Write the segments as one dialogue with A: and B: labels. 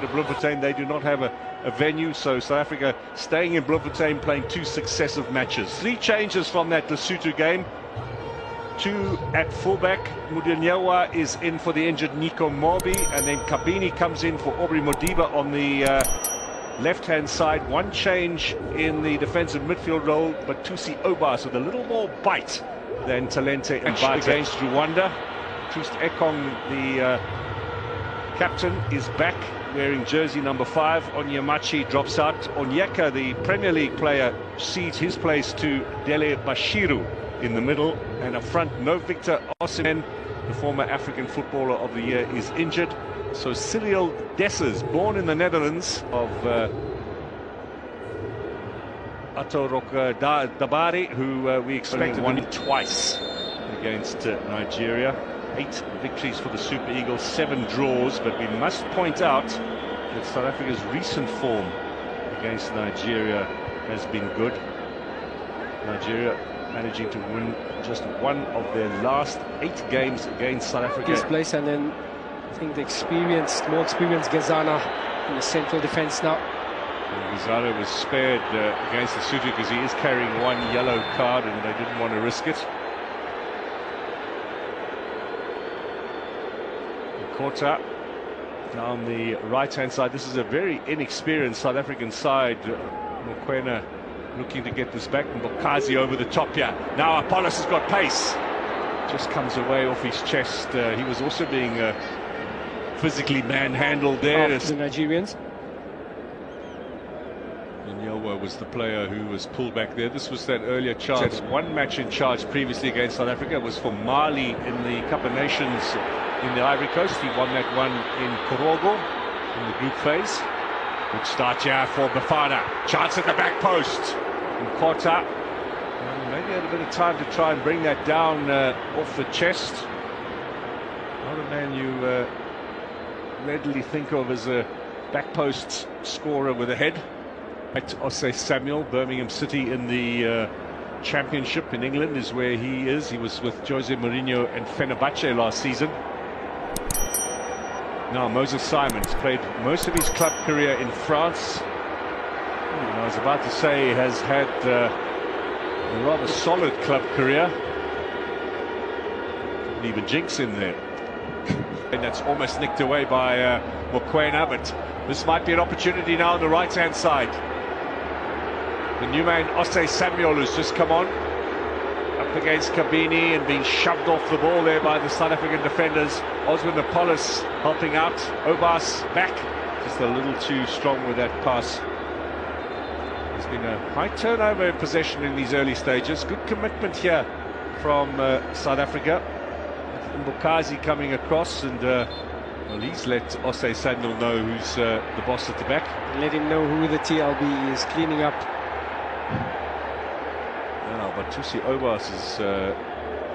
A: outside of Bloemfontein. They do not have a venue, so South Africa staying in Bloemfontein, playing 2 successive matches. 3 changes from that Lesotho game. 2 at fullback. Mudianyewa is in for the injured Nico Mobi, and then Kabini comes in for Aubrey Modiba on the left-hand side. 1 change in the defensive midfield role, but Tusi Obas with a little more bite than Talente and against Rwanda. Troost Ekong, the captain, is back wearing jersey number 5. Onyemachi drops out. Onyeka, the Premier League player, cedes his place to Dele Bashiru in the middle, and up front, no Victor Osimhen, the former African Footballer of the Year, is injured. So Cyril Dessers, born in the Netherlands, of Atorok Dabari, who we expected won twice against Nigeria. 8 victories for the Super Eagles, 7 draws, but we must point out that South Africa's recent form against Nigeria has been good. Nigeria managing to win just 1 of their last 8 games against South Africa.
B: His place, and then I think the more experienced Gazana in the central defence now.
A: Gazana was spared against Lesotho because he is carrying 1 yellow card, and they didn't want to risk it. Kota down the right-hand side. This is a very inexperienced South African side. Mokoena looking to get this back, and Bokazi over the top here. Now Apollos has got pace. Just comes away off his chest. He was also being physically manhandled there.
B: The Nigerians.
A: Nyewa was the player who was pulled back there. This was that earlier charge. 1 match in charge previously against South Africa was for Mali in the Cup of Nations in the Ivory Coast. He won that one in Korogo in the group phase. Good start here for Bafana. Chance at the back post. And Kota maybe had a bit of time to try and bring that down off the chest. Not a man you readily think of as a back post scorer with a head. Osei Samuel, Birmingham City in the Championship in England is where he is. He was with Jose Mourinho and Fenerbahce last season. Now Moses Simons played most of his club career in France. I was about to say he has had a rather solid club career. Didn't even jinx in there. And that's almost nicked away by Mokoena, but this might be an opportunity now on the right-hand side. The new man, Osei Samuel, has just come on. Up against Kabini and being shoved off the ball there by the South African defenders. Osman Apollos helping out. Obas back. Just a little too strong with that pass. There's been a high turnover in possession in these early stages. Good commitment here from South Africa. Mbukazi coming across, and well, he's let Osei Samuel know who's the boss at the back.
B: Let him know who the TLB is cleaning up.
A: But Tusi Obas is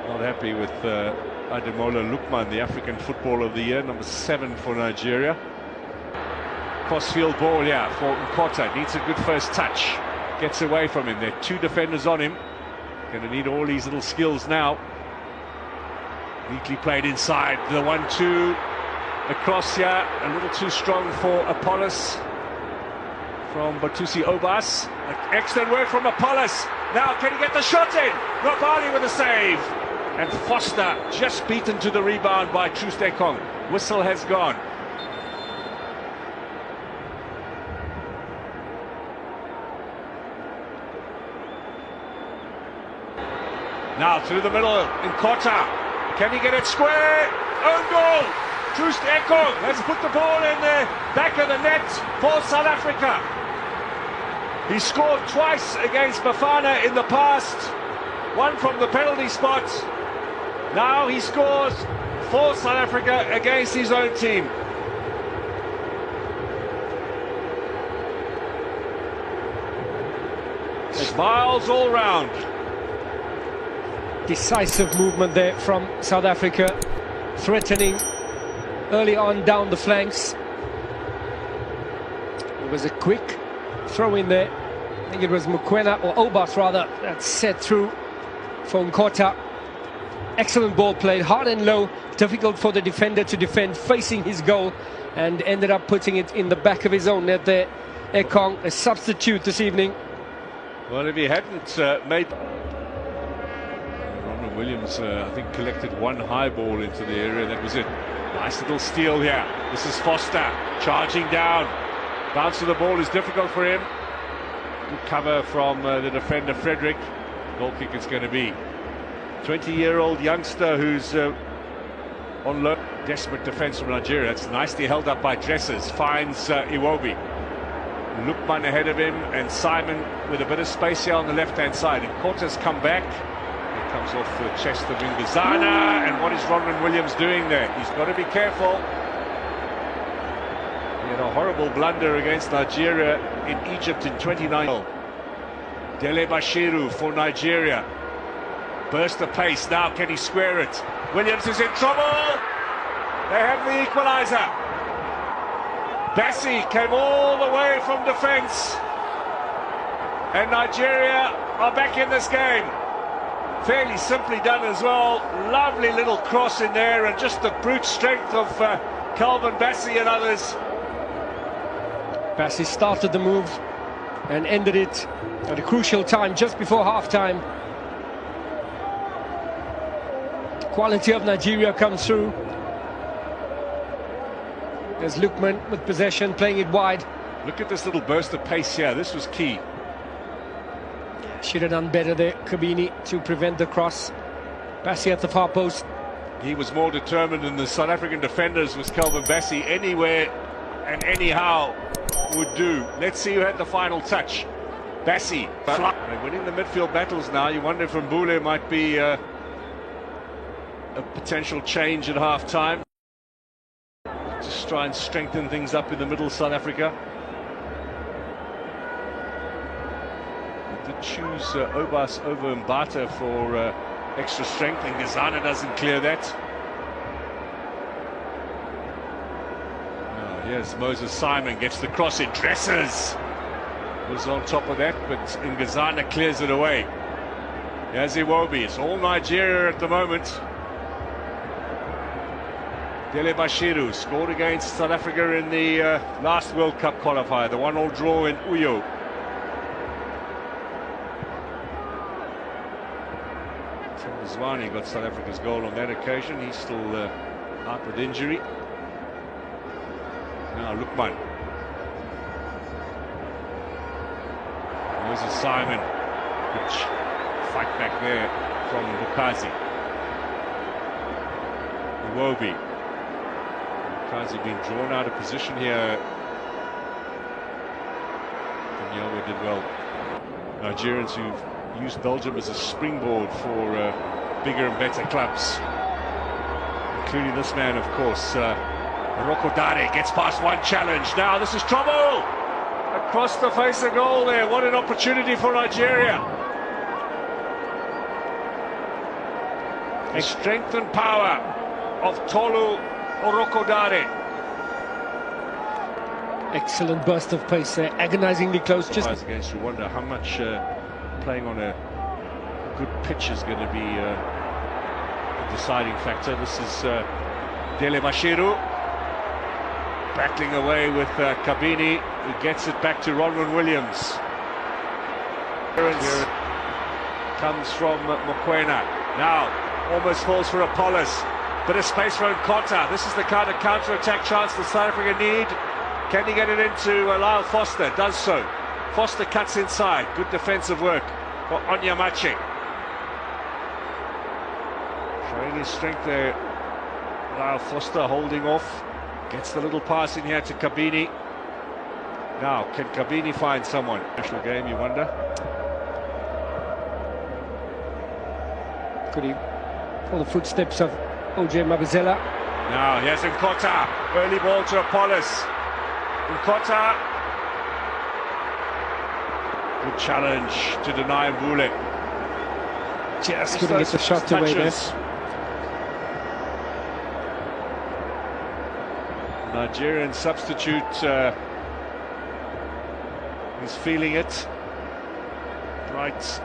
A: not happy with Ademola Lookman, the African Footballer of the Year, number 7 for Nigeria. Crossfield ball, yeah, for Nkota. Needs a good first touch. Gets away from him. There are 2 defenders on him. Going to need all these little skills now. Neatly played inside. The 1-2 across here. A little too strong for Apollos from Batusi Obas. Excellent work from Apollos. Now can he get the shot in? Rabali with a save. And Foster just beaten to the rebound by Troost Ekong. Whistle has gone. Now through the middle in Kota. Can he get it square? Own goal! Troost Ekong has put the ball in the back of the net for South Africa. He scored twice against Bafana in the past. 1 from the penalty spot. Now he scores for South Africa against his own team. Smiles all round.
B: Decisive movement there from South Africa, threatening early on down the flanks. It was a quick throw in there. I think it was Mokoena, or Obas rather, that set through for Nkota. Excellent ball played, hard and low, difficult for the defender to defend, facing his goal, and ended up putting it in the back of his own net there. Ekong, a substitute this evening.
A: Well, if he hadn't made... Ronald Williams, I think, collected one high ball into the area. That was it. Nice little steal here. This is Foster charging down. Bounce of the ball is difficult for him. Good cover from the defender, Frederick. Goal kick it's going to be. 20-year-old youngster who's on low. Desperate defence from Nigeria. It's nicely held up by Dressers. Finds Iwobi. Lukman ahead of him, and Simon with a bit of space here on the left-hand side. And Kota's come back. It comes off the chest of Ngazana. And what is Ronwen Williams doing there? He's got to be careful. He had a horrible blunder against Nigeria in Egypt in 2019. Dele Bashiru for Nigeria. Burst of pace. Now can he square it? Williams is in trouble. They have the equaliser. Bassi came all the way from defence, and Nigeria are back in this game. Fairly simply done as well. Lovely little cross in there, and just the brute strength of Calvin Bassi and others.
B: Bassi started the move and ended it at a crucial time just before half-time. The quality of Nigeria comes through. There's Lukman with possession, playing it wide.
A: Look at this little burst of pace here. This was key.
B: Should have done better there, Kabini, to prevent the cross. Bassi at the far post.
A: He was more determined than the South African defenders, was Calvin Bassi. Anywhere and anyhow would do. Let's see who had the final touch. Bassi. They're winning the midfield battles now. You wonder if Mbule might be a potential change at half-time. Just try and strengthen things up in the middle, South Africa. They did choose Obas over Mbata for extra strength, and Ngazana doesn't clear that. Oh, here's Moses Simon, gets the cross in. Dressers was on top of that, but Ngazana clears it away. Here's Iwobi. It's all Nigeria at the moment. Dele Bashiru scored against South Africa in the last World Cup qualifier, the 1-1 draw in Uyo. Zwane got South Africa's goal on that occasion. He's still out with injury. Now Lukman. Moses Simon. Good fight back there from Bukazi. Iwobi. Bukazi being drawn out of position here. Nyawa did well. Nigerians who've used Belgium as a springboard for bigger and better clubs, including this man, of course. Rokodare gets past one challenge. Now this is trouble! Across the face of goal there. What an opportunity for Nigeria. The strength and power of Tolu Orokodare.
B: Excellent burst of pace there, agonizingly close. Just
A: against Rwanda, how much playing on a good pitch is going to be a deciding factor. This is Dele Bashiru battling away with Kabini, who gets it back to Ronwen Williams. Here comes from Mokoena. Now almost falls for Apollos. Bit of space for Nkota. This is the kind of counter-attack chance the South Africa need. Can he get it into Lyle Foster? Does so. Foster cuts inside. Good defensive work for Onyemachi. Showing his strength there. Lyle Foster holding off. Gets the little pass in here to Kabini. Now, can Kabini find someone? National game, you wonder?
B: Could he follow the footsteps of OJ Mabizela?
A: Now, here's Nkota. Early ball to Apollos. Nkota. Good challenge to deny Mbule.
B: Just couldn't get the shot away there.
A: Nigerian substitute is feeling it. Right.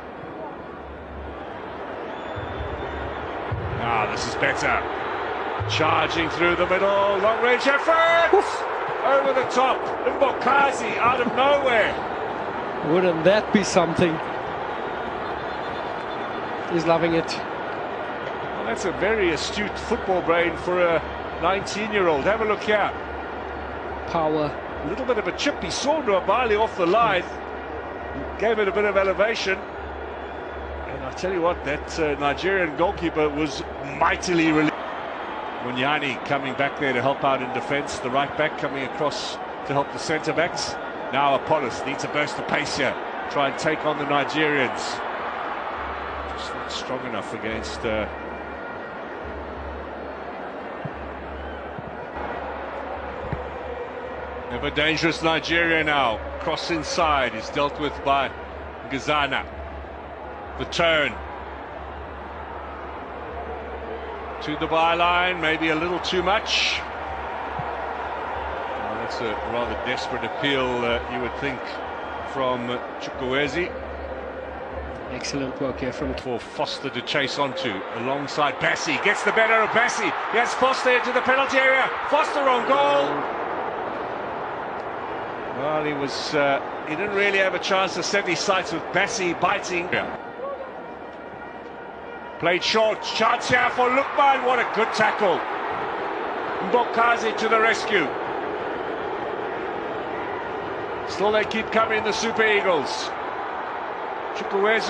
A: Now this is better. Charging through the middle, long-range effort! Oof. Over the top, Mbokazi out of nowhere.
B: Wouldn't that be something? He's loving it.
A: Well, that's a very astute football brain for a 19-year-old. Have a look here.
B: Power.
A: A little bit of a chip. He saw Nwabali off the line, gave it a bit of elevation. And I tell you what, that Nigerian goalkeeper was mightily relieved. Munyani coming back there to help out in defence. The right back coming across to help the centre backs. Now Apollos needs a burst of pace here. Try and take on the Nigerians. Just not strong enough against ever dangerous Nigeria now. Cross inside is dealt with by Gazana. The turn to the byline, maybe a little too much. Well, that's a rather desperate appeal, you would think, from Chukwueze.
B: Excellent work here from
A: For Foster to chase onto, alongside Bassi. Gets the better of Bassi. Yes, Foster into the penalty area. Foster on goal. Well, he didn't really have a chance to set his sights with Bassi biting. Yeah. Played short, chance here for Lukman, what a good tackle. Mbokazi to the rescue. Still they keep coming, the Super Eagles. Chukwueze